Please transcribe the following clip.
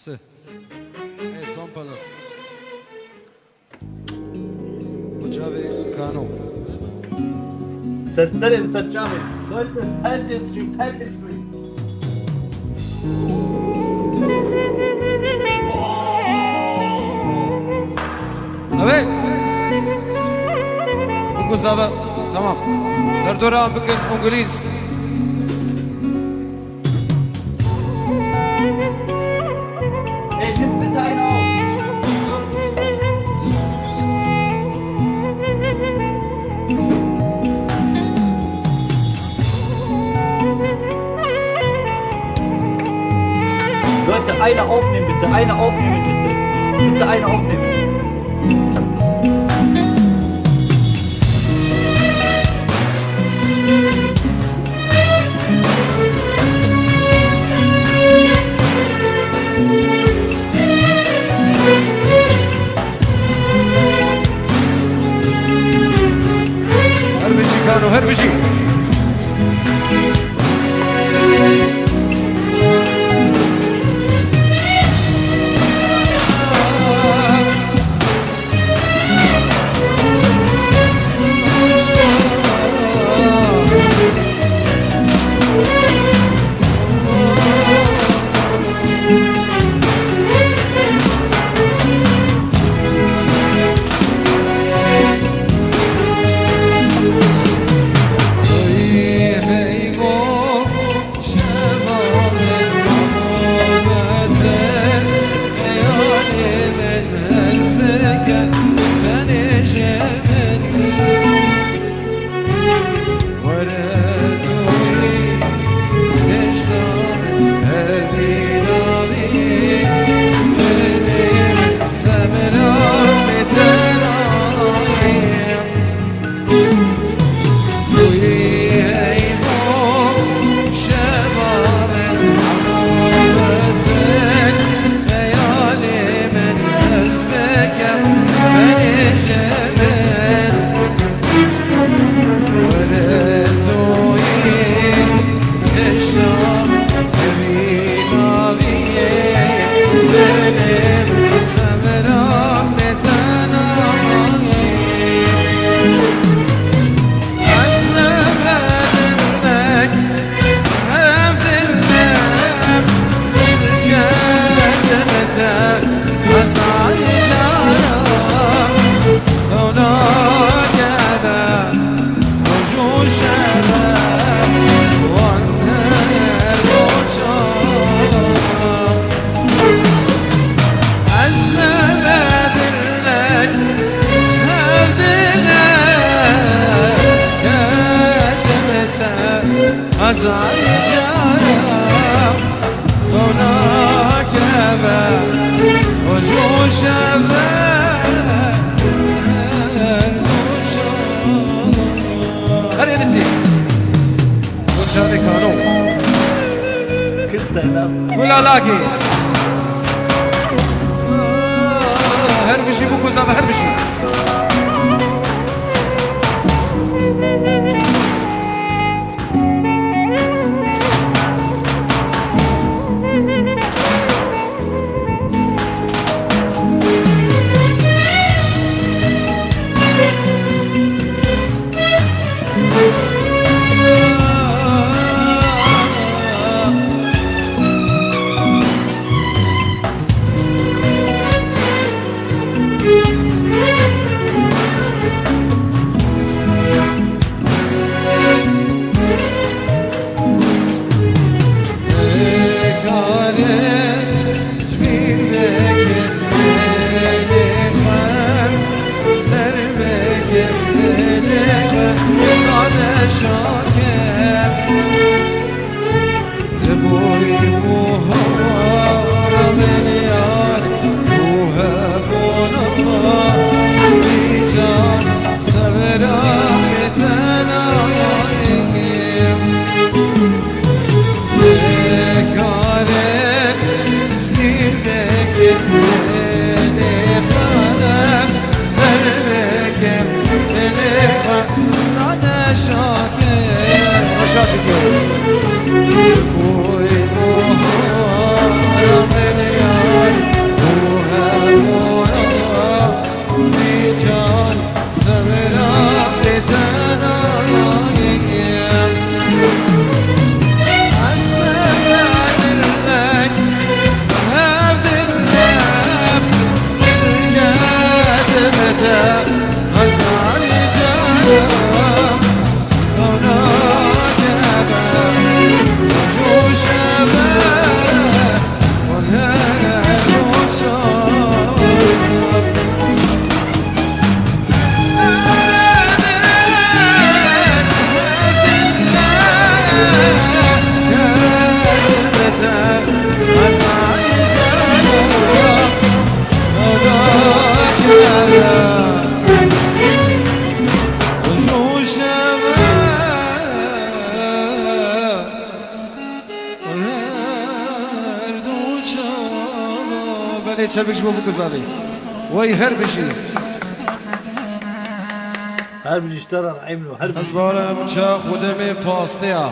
سه son palast Hocavi Kano سرسرم سرچاوم Leute, teilt den Stream, teilt den Stream. Evet Bu kuzava Tamam Derdora bugün İngiliz Ey, nimm bitte einen auf. Leute, eine aufnehmen bitte, eine aufnehmen bitte. Bitte eine aufnehmen. Kano her bir şey Her yenisi Hocavi Kano Gulalagi Her bir şey bu kuzava her bir şey Şarkı مالي تشبش بو بكزاري وي هربشي هرب اشترى عملوا هرب أزبارم شاخ ودمي باستيا